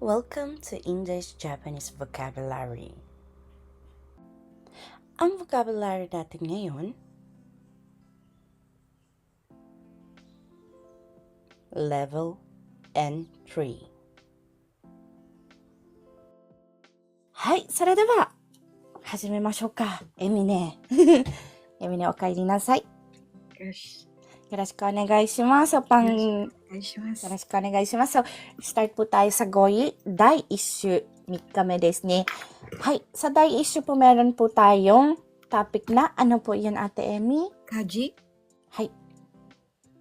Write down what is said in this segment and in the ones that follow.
Welcome to English-Japanese Vocabulary. Ang vocabulary natin ngayon, Level N3. はい、それでは始めましょうか。エミネ。エミネお帰りなさい。よし。よろしくお願いします。よお願いします。ろしくお願いします。So, start po tayo sa GOI. 第1週、3日目ですね。はい。Sa 第1週po meron po tayong topic na, ano po yun, Ate Emmy? 家事はい。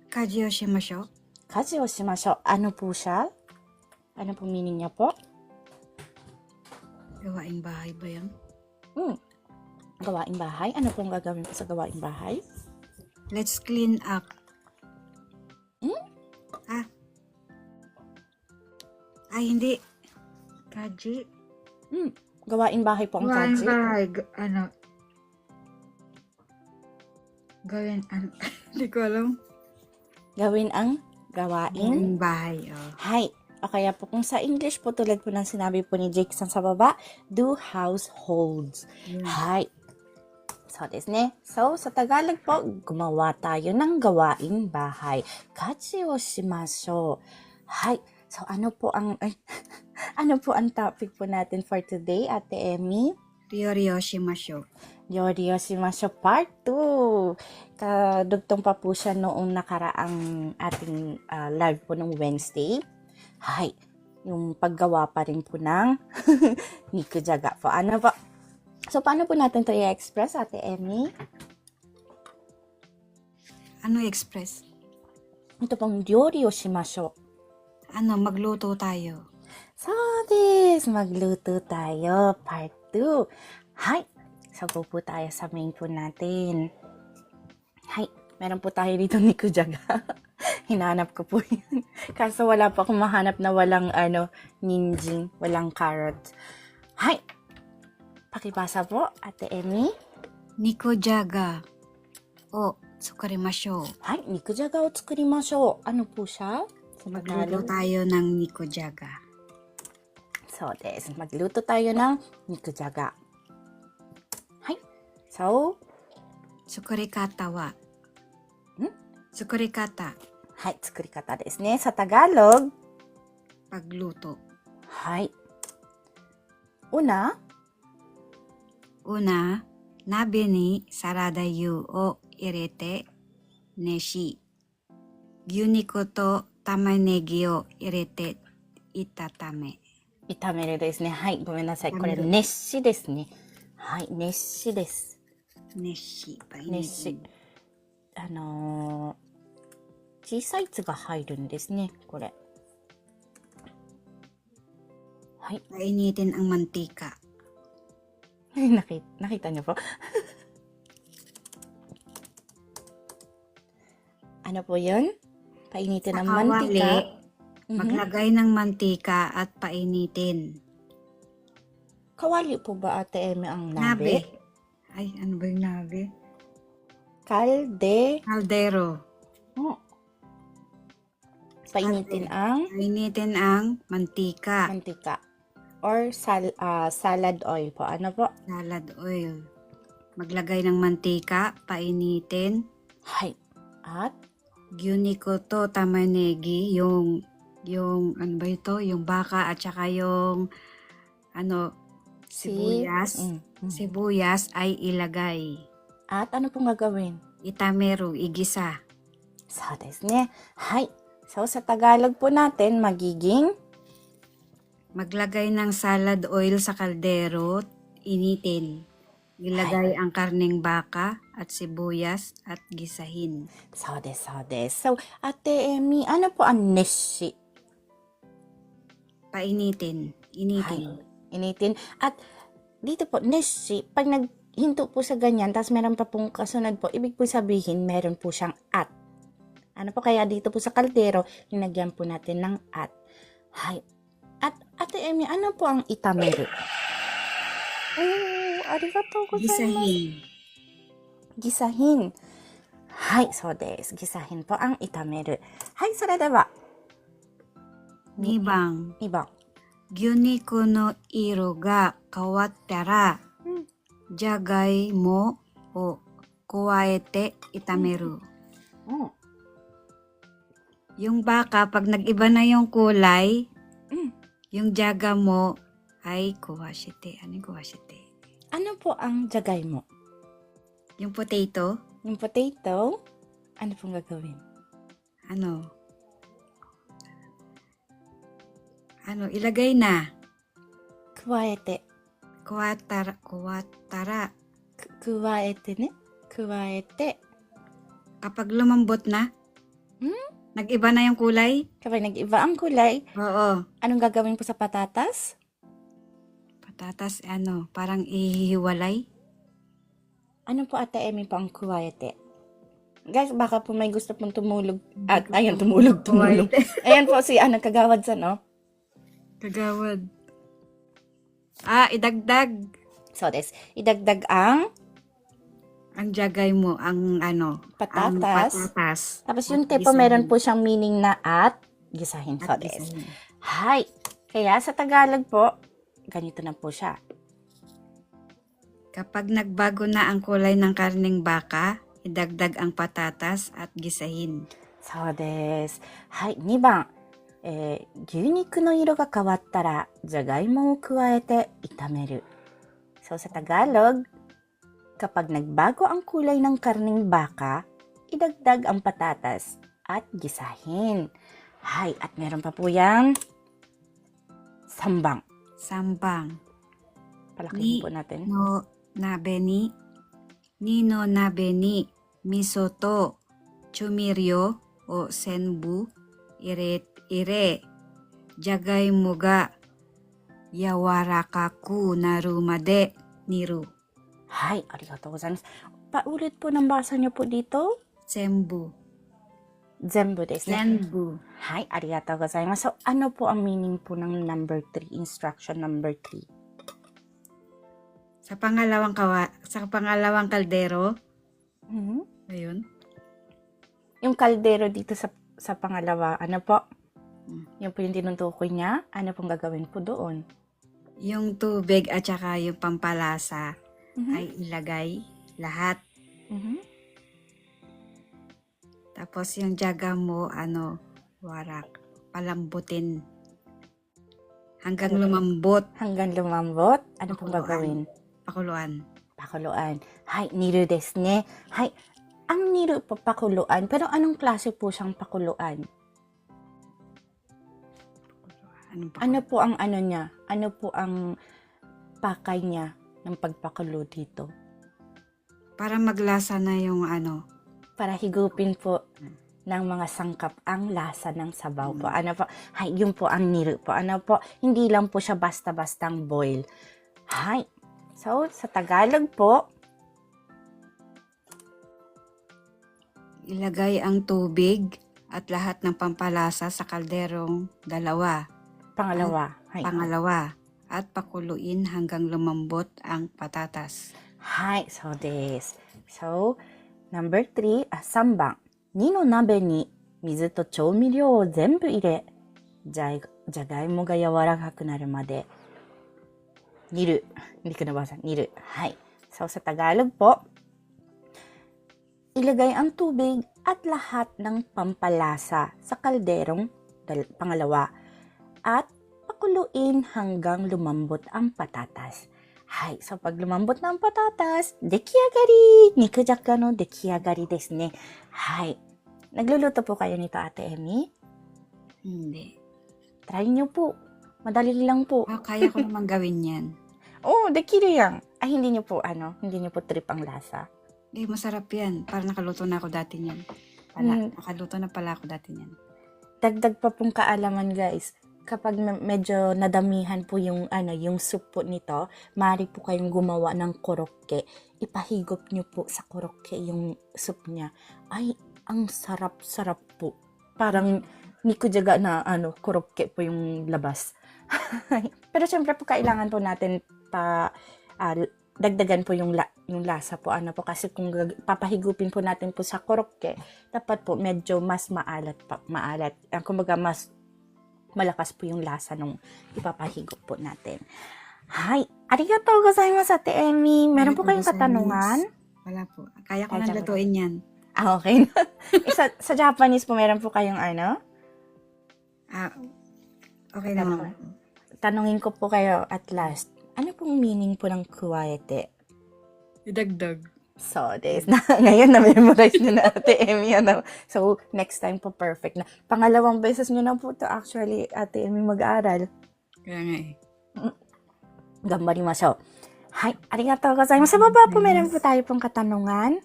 家事をしましょう。家事をしましょう。Ano po siya? Ano po meaning niya po? Gawaing bahay ba yan? Gawaing bahay. Ano pong gagawin po sa gawaing bahay? Let's clean up. Ay, hindi. Kaji. Gawaing bahay po ang Gawaing kaji. bahay. Gawin, hindi ko alam. Gawin ang gawaing. Gawaing bahay, oh. Hay. O kaya po kung sa English po, tulad po ng sinabi po ni Jackson sa baba, do households. Yun. Hay. So, desu ne. So, sa Tagalog po, gumawa tayo ng gawaing bahay. Kaji o shimashou. Hay. So, ano po ang topic po natin for today, Ate Emmy? Ryori o shimashou. Yori o shimashou part 2. Kadugtong pa po siya noong nakaraang ating live po nung Wednesday. Hay, yung paggawa pa rin po ng nikujaga po. Ano po? So, paano po natin ito i-express, Ate Emmy? Ano express? Ito pong yori o shimashou. Magluto tayo. So, magluto tayo. Part 2. Hay. So, go po tayo sa main po natin. Hay. Meron po tayo dito ni Kujaga. Hinanap ko po yun. Kaso wala pa akong mahanap na walang ninjing, walang carrot. Hay. Pakibasa po, Ate Emmy. Nikujaga o tsukurimashou. Hay. Nikujaga o tsukurimashou. Ano po siya? Sa Magluto Tagalog. tayo ng nikujaga. So, magluto tayo ng nikujaga. Hay. So, Tsukurikata wa. Tsukurikata. はい、作り方ですね。さTagalog. Pagluto. はい。Una, Nabe ni saradayu o irete neshi. Gyuniko to tamanegi o irete itatame. 炒めるですね。はい、ごめんなさい。これ、炒める熱しですね。はい、熱しです。 Neshi. 熱し。小さい「つ」が入るんですね。これ。はい。 Painitin ang mantika. Nakita niyo po? Ano po yun? Painitin ng mantika. Maglagay ng mantika at painitin. Kawali po ba, Ate Emmy, ang nabe? Ay, ano ba yung nabe? Caldero. Oh. Painitin ang Painitin ang mantika. mantika. Or salad oil po. Ano po? Salad oil. Maglagay ng mantika, painitin. Hay. At Gyuniko to tamanegi, yung ano ba ito? Yung baka at saka yung sibuyas. Sibuyas ay ilagay. At ano pong gagawin? Itameru, igisa. So, desu ne. Hay. So, sa Tagalog po natin, magiging Maglagay ng salad oil sa kaldero, initin. Ilagay ang karneng baka at sibuyas at gisahin. so desu. So, Ate Emmy, ano po ang neshi? Painitin. Initin. Hay. Initin. At dito po, neshi, pag naghinto po sa ganyan, tapos meron pa pong kasunod po, ibig po sabihin, meron po siyang at. Ano po kaya dito po sa kaldero, linagyan po natin ng at. Hay. At Ate Emmy, ano po ang itameru? Arigatou gozaimasu. Gisahin. Hay, so desu. Gisahin po ang itameru. Hay, それでは 2番. 2番. gyuniko no iro ga kawattara, jagai mo o kuwaete itameru. Mm. Yung baka, pag nag-iba na yung kulay, Mm. yung jaga mo ay kuwashite. Ano yung kuwashite? Ano po ang jagay mo? Yung potato, Yung potato, ano pong gagawin? ilagay na. Kuwaete. Kuwatara. Kuwaete ne? Kuwaete. Kapag lumambot na, Hmm? nag-iba na yung kulay, Kapag nag-iba ang kulay, oo. anong gagawin po sa patatas? Patatas, parang ihihiwalay. Ano po Ate Emmy po ang kuwaete? Guys, baka po may gusto pong tumulog. At, ayun, tumulog. Ayan po si kagawad sa, no? Kagawad. Idagdag. So, idagdag ang Ang jagay mo, ang patatas. ang patatas. Tapos yung At tipo, gisahin. meron po siyang meaning na at gisahin. So, At gisahin. Hi. Kaya sa Tagalog po, ganito na po siya. Kapag nagbago na ang kulay ng karneng baka, idagdag ang patatas at gisahin. そうです。はい、2番。牛肉の色が変わったら、じゃがいもを加えて炒める。So, sa Tagalog, kapag nagbago ang kulay ng karning baka, idagdag ang patatas at gisahin. Hay, at meron pa po yung sambang. Sambang. Palakihin po natin. No nabe ni Nino nabe ni miso to chumiryo o senbu ire jagay mo ga yawarakaku naru made niru. Hay, arigatou gozaimasu. Paulit po ng basa niyo po dito. Senbu. Zenbu desu ne. Senbu. Hay, arigatou gozaimasu. So, ano po ang meaning po ng number 3, instruction number 3? Sa pangalawang kaldero, ayun. Yung kaldero dito sa pangalawa, ano po? Yung po yung tinutukoy niya, ano pong gagawin po doon? Yung tubig at saka yung pampalasa ay ilagay lahat. Tapos yung jaga mo, warak, palambutin. Hanggang lumambot, Hanggang lumambot, ano pong Pakuluan. gagawin? pakuluan. Pakuluan. Hay, niru desu ne. Hay, ang niru po pakuluan, pero anong klase po siyang pakuluan? Ano po ang niya? Ano po ang pakay niya ng pagpakulo dito? Para maglasa na yung Para higupin po ng mga sangkap ang lasa ng sabaw po. Ano po? Hay, yun po ang niru po. Ano po? Hindi lang po siya basta-bastang boil. Hay. So, sa Tagalog po, ilagay ang tubig at lahat ng pampalasa sa kalderong pangalawa. Hay. pangalawa at pakuluin hanggang lumambot ang patatas. Hay, so des. So, number 3, 3番。2の鍋に水と調味料を全部入れ、じゃがいもが柔らかくなるまで煮る。Hindi ko nabasa. Niru. Hay. So, sa Tagalog po, ilagay ang tubig at lahat ng pampalasa sa kalderong pangalawa at pakuluin hanggang lumambot ang patatas. Hay. So, pag lumambot na ang patatas, dekiagari! Nikujaka no dekiagari desu ne. Hay. Nagluluto po kayo nito, Ate Emmy? Hindi. Try nyo po. Madali lang po. Kaya ko naman gawin yan. Oh, dekiru yan. Ay, hindi nyo po trip ang lasa. Masarap yan. Parang nakaluto na ako dati niyan. Nakaluto na pala ako dati niyan. Dagdag pa pong kaalaman, guys. Kapag medyo nadamihan po yung soup po nito, maaari po kayong gumawa ng korokke. Ipahigop nyo po sa korokke yung soup niya. Ay, ang sarap-sarap po. Parang nikujaga na korokke po yung labas. Pero syempre po kailangan po natin dagdagan po yung lasa po. Kasi kung papahigupin po natin po sa korokke, dapat po medyo mas maalat. Kumbaga mas malakas po yung lasa nung ipapahigop po natin. Hi, arigatou gozaimasu, Ate Emmy. Meron po kayong katanungan? Wala po. Kaya ko Ay, nang tsaka- lutuin yan. Okay. sa Japanese po, meron po kayong Okay naman. tanungin ko po kayo at last. Ano pong meaning po ng kuwaete? Idagdag. So, ngayon na-memorize nyo na Ate Emmy. So, next time po perfect na. Pangalawang beses nyo na po to actually, Ate Emmy, mag-aaral. Kaya nga eh. Gambarimashou. Hi, arigatou gozaimasu. Sa baba po, meron po tayo pong katanungan.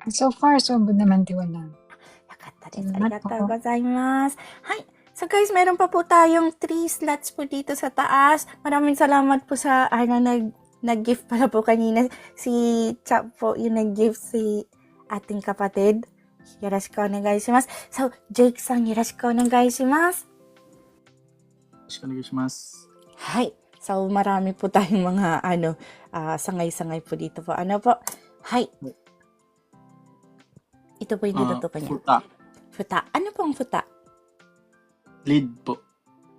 So far, so good naman, Tiwala. Yakata desu. Salamat Arigatou po. gozaimasu. Hi. So guys, meron pa po tayong 3 slots po dito sa taas. Maraming salamat po sa nag-gift pala po kanina. Si Chap po yung nag-gift si ating kapatid. Yoroshiku onegaishimasu. So, Jake-san, yoroshiku onegaishimasu. ろしくお願いします。 Hi. So, marami po tayong mga sangay-sangay po dito po. Ano po? Hi. Ito po yung tinutukan niya. Futa. Futa. Ano po ang futa? Lid po.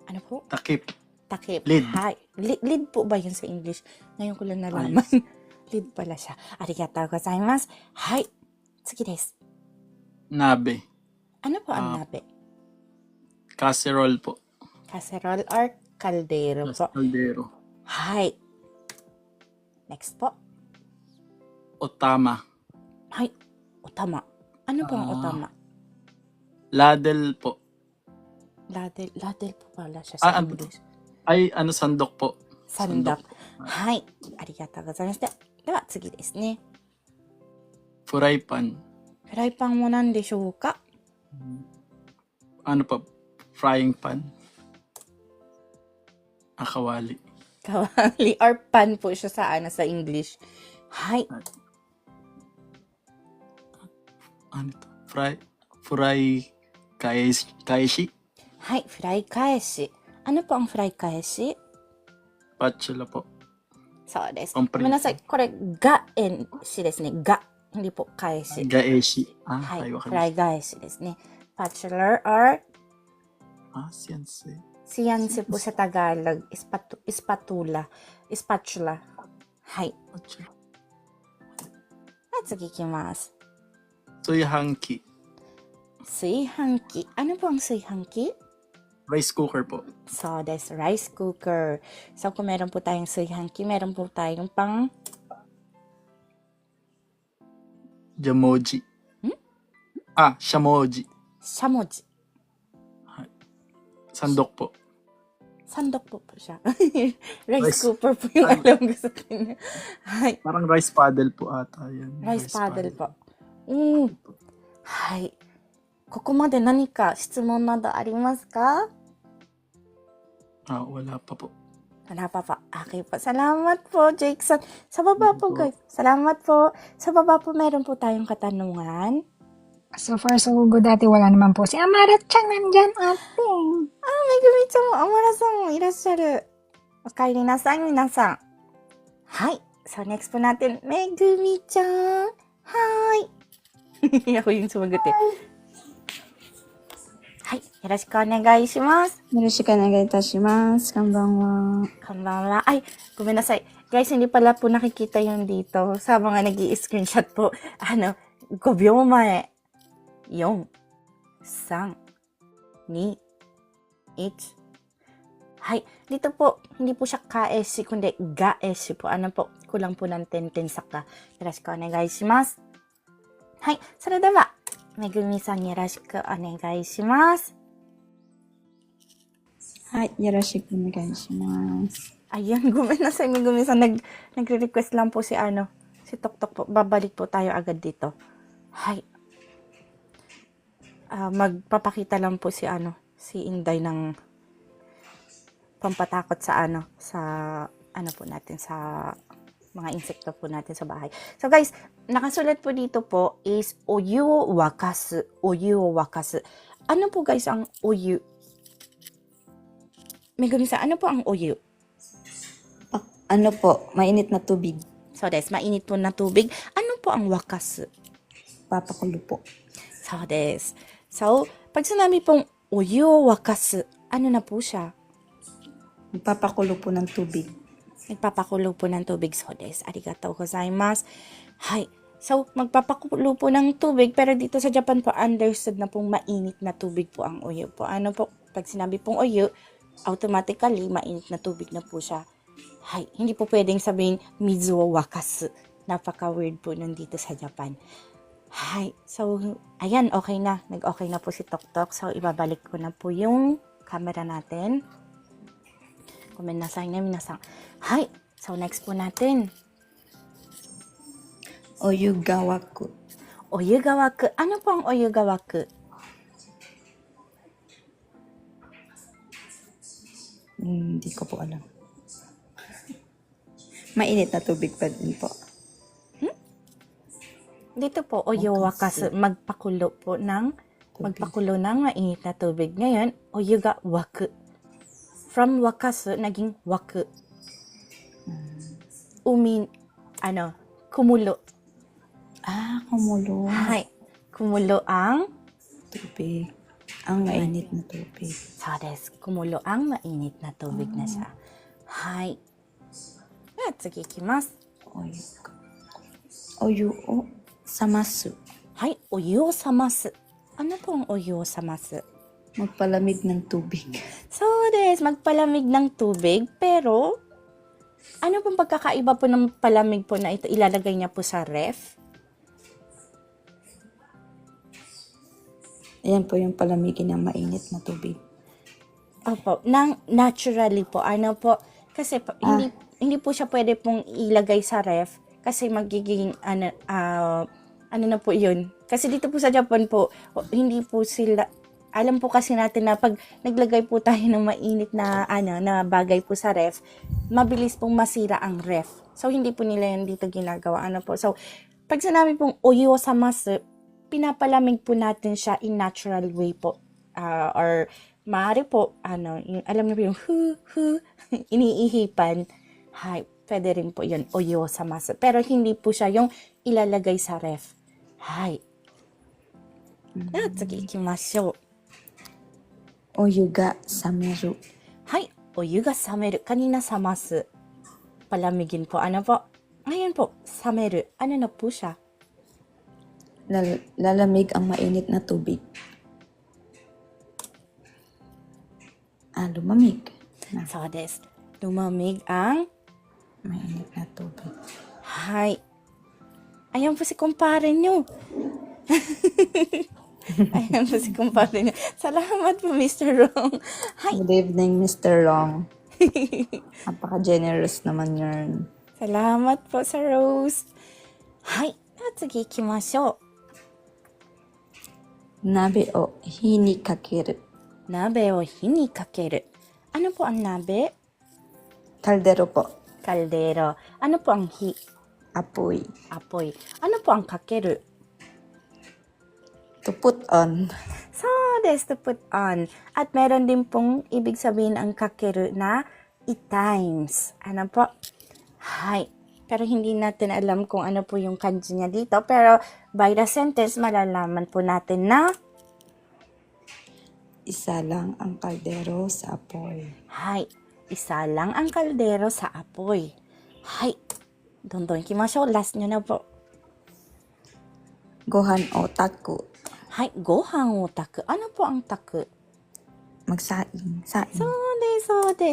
Ano po? Takip. Takip. Lid. Hi. Lid po ba yun sa English? Ngayon ko lang nalaman. Lid pala siya. Arigatou gozaimasu. Hi. Sige desu. Nabe. Ano po ang nabe? Casserole po. Casserole or kaldero po? Caldero. Hi. Next po. Otama. Hi. Otama. Ano po ang otama? Ladle po. Ladle po pala siya sa ano? English. Ay, sandok po. Sandok. Hi. Arigatou gozaimasu. Dewa,次ですね。 Fry pan. フライパンも何でしょうか? Ano pa? Frying pan. Kawali. Kawali or pan po siya sa English. Hi. Ano to? Fry kaeshi. Hi. フライ返し. Ano po ang フライ返し? Spatula po. そうです。コンプリートごめんなさい。これ、が、しですね。が。hindi po 返し。 Gaeshi. は。はいい、わかフりましライ返しですね。Spatula or た。sensei. siyanse po sa Tagalog. Spatula. はい。 Spatula. 次行きます。 Suihanki. 炊飯器。ano po ang 炊飯器? Rice cooker po. So, that's rice cooker. So, kung meron po tayong 炊飯器, meron po tayong pang Jamoji. Shamoji. しゃもじ. Sandok po. Sandok po siya. Rice Rice- cooker po yung alam ko sa kanya. Hi. Parang rice paddle po ata yan. Rice paddle po. Hi. ここまで何か質問などありますか? Wala pa po. Wala pa pa. Okay po. Salamat po, Jakeson. Sa baba po, guys. Salamat po. Sa baba po, meron po tayong katanungan. So far, so good, Ate. Wala naman po. Si Amara-chan nandyan, ate. Megumi-chan mo, Amara-san mo, いらっしゃる. おかえりなさい、皆さん. Hi. So, next po natin, Megumi-chan. Hi. Ako yung sumagot eh. Hi. よろしくお願いします. よろしくお願いいたします。こんばんは。 Konbanwa. Ay, gumenasay. Guys, hindi pala po nakikita yung dito. Sa mga nag-i-screenshot po. 5秒前. 4, 3, 2, 1. Hay, dito po, hindi po siya kaeshi, kundi gaeshi po. Ano po, kulang po ng tenten saka. Yoroshiku onegaishimasu. Hay, それでは、めぐみさんよろしくお願いします. はい、よろしくお願いします。 Ayan, gumenasay, Megumi san. Nagre-request lang po si Toktok po. Babalik po tayo agad dito. Hay. Magpapakita lang po si Inday ng pampatakot sa po natin, sa mga insekto po natin sa bahay. So guys, nakasulat po dito po is oyu o wakasu. Oyu o wakasu. Ano po guys ang oyu? Megumi-san, ano po ang oyu? Ano po, mainit na tubig. So des, mainit po na tubig. Ano po ang wakasu? Papakulo po. So des. So, pag sinabi pong Oyu o wakasu. Ano na po siya? Magpapakulo po ng tubig. Nagpapakulo po ng tubig. So des. Arigatou gozaimasu. Hay. So, magpapakulo po ng tubig. Pero dito sa Japan po, understood na pong mainit na tubig po ang oyu po. Ano po? Pag sinabi pong oyu, automatically, mainit na tubig na po siya. Hay. Hindi po pwedeng sabihin, mizu o wakasu. Napaka-weird po nandito sa Japan. Hay. So, ayan, okay na. Nag-okay na po si Toktok. So, ibabalik ko na po yung camera natin. Gomenasai na minasan. Hay. So, next po natin. Oyugawaku. Oyugawaku. Ano po ang oyugawaku? Hindi ko po alam. Mainit na tubig pa din po. Dito po, oyuwakasu. Magpakulo po ng mainit na tubig. Ngayon, oyugawaku. From wakasu, naging waku. Kumulo. Kumulo. Hay. Kumulo ang Tubig. Ang mainit na tubig. So desu. Kumulo ang mainit na tubig na siya. Hay. At sige, ikimasu. Oyu o samasu. Hay. Oyu o samasu. Ano po ang oyu o samasu? Magpalamig ng tubig. So desu. Magpalamig ng tubig. Pero, ano pong pagkakaiba po ng palamig po na ito? Ilalagay niya po sa ref? Ayan po yung palamigin ng mainit na tubig. Opo, naturally po. Ano po, kasi hindi po siya pwede pong ilagay sa ref kasi magiging ano na po yun. Kasi dito po sa Japan po, hindi po sila, alam po kasi natin na pag naglagay po tayo ng mainit na na bagay po sa ref, mabilis pong masira ang ref. So, hindi po nila yan dito ginagawa. Ano po. So, pag sinabi pong oyu o samasu, pinapalamig po natin siya in natural way po. Or maaari po, yung, alam niyo po yung iniihipan. Hay, pwede rin po yun, oyu o samasu. Pero hindi po siya yung ilalagay sa ref. Hay. Sige, ikimashou. Oyu ga sameru. Hay, oyu ga sameru. Kanina samasu. Palamigin po. Ano po? Ngayon po, sameru. Ano na po siya? Lalamig ang mainit na tubig. Lumamig. So desu. Lumamig ang Mainit na tubig. hay. Ayan po si kumpare nyo. Ayan po si kumpare nyo. Salamat po, Mr. Rong. Hay. Good evening, Mr. Long. Napaka-generous naman yun. Salamat po sa Rose. Hay. Sige, ikimashou. Nabe o hini kakeru. Nabe o hini kakeru. Ano po ang nabe? Kaldero po. Kaldero. Ano po ang hi? Apoy. Apoy. Ano po ang kakeru? To put on. So, desu to put on. At meron din pong ibig sabihin ang kakeru na times. Ano po? Hay. Pero hindi natin alam kung ano po yung kanji niya dito. Pero by the sentence, malalaman po natin na Isa lang ang kaldero sa apoy. hay. Isa lang ang kaldero sa apoy. Hay. Dondon ikimashou. Last nyo na po. Gohan o taku. Hay. Gohan o taku. Ano po ang taku? Magsaing. Saing.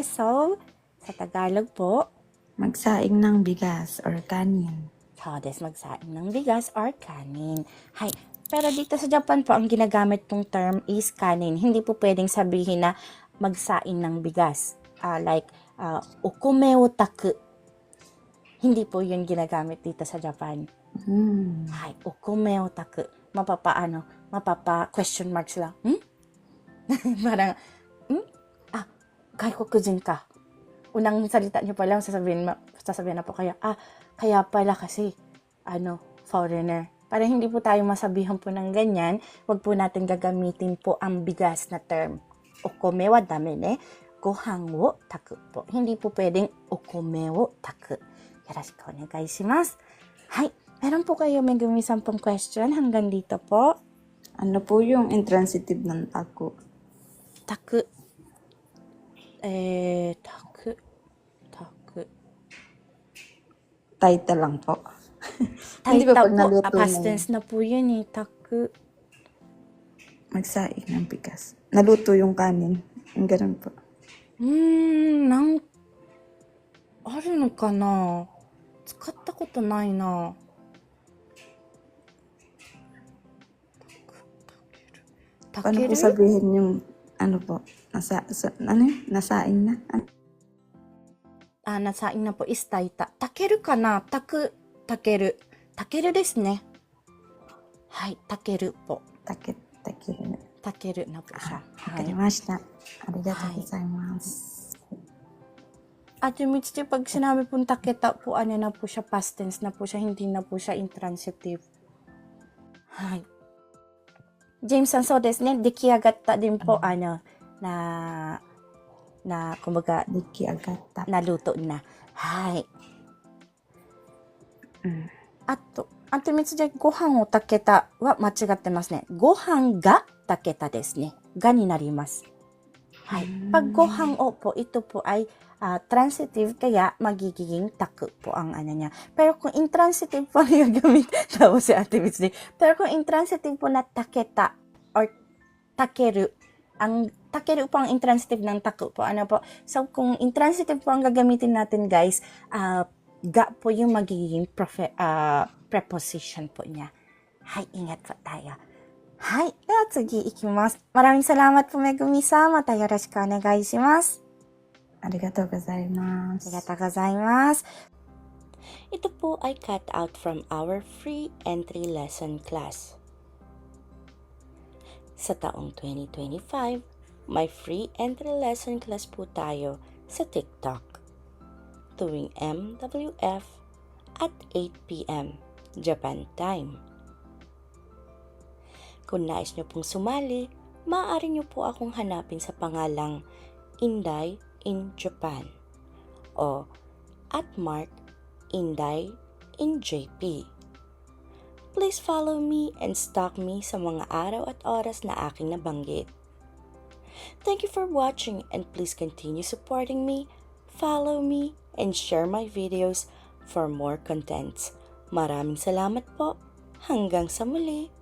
So, sa Tagalog po, Magsaing ng bigas or kanin. so, magsaing ng bigas or kanin. Hay. Pero dito sa Japan po, ang ginagamit pong term is kanin. Hindi po pwedeng sabihin na magsaing ng bigas. Okome o taku. Hindi po yun ginagamit dito sa Japan. Hay. Okome o taku. Mapapa question mark sila. Parang, gaikokujin ka. Unang salita niyo pa lang, sasabihin na po kaya pala kasi, foreigner. Para hindi po tayo masabihan po ng ganyan, wag po natin gagamitin po ang bigas na term. Okome wa dame ne, gohan wo taku po. Hindi po pwedeng okome wo taku. Yoroshiku onegai shimasu. Hay, meron po kayo may gumisan pong question hanggang dito po. Ano po yung intransitive ng taku? taku. Taku. Taita lang po. Hindi ba Taita pag po, naluto past na tense na po yun eh. Taku. magsaing ng bigas? Naluto yung kanin. Yung ganun po. なんあるのかな、使ったことないな。Paano po たける sabihin yung ano po? Nasaing na? nasaing na po is taita. たけるかな、たく、たける。たけるですね。はい、たけるpo. Takit. たけるなpo siya. わかりました。ありがとうございます。 Ate Mitch, pag sinabi pong taketa po, ano na po siya, past tense na po siya, hindi na po siya intransitive. Hi. James, so desu ne, dekiyagatta din po, kumbaga, Dikiagata. naluto na. Hi. Ato, Ate Mitch, gohan o taketa wa machigatte masu ne. Gohan ga taketa desu ne. Ga ni narimasu. Hi. Pag gohan o po, ito po ay transitive, kaya magiging taku po ang ano niya. Pero kung intransitive po ang gagamit, tawa si Ate Mitch. Pero kung intransitive po na taketa or takeru, ang takeru po ang intransitive ng taku po. Ano po? So, kung intransitive po ang gagamitin natin, guys, ga po yung magiging preposition po niya. Hay, ingat po tayo. Hay, de wa tsugi ikimasu. Maraming salamat po, Megumi-sama. Yoroshiku onegai shimasu. Arigatou gozaimasu. Arigatou gozaimasu. Ito po ay cut out from our free entry lesson class. Sa taong 2025, may free entry lesson class po tayo sa TikTok tuwing MWF at 8 p.m. Japan time. Kung nais nyo pong sumali, maaari nyo po akong hanapin sa pangalang Inday in Japan o @Inday in JP. Please follow me and stalk me sa mga araw at oras na aking nabanggit. Thank you for watching and please continue supporting me, follow me, and share my videos for more contents. Maraming salamat po. Hanggang sa muli.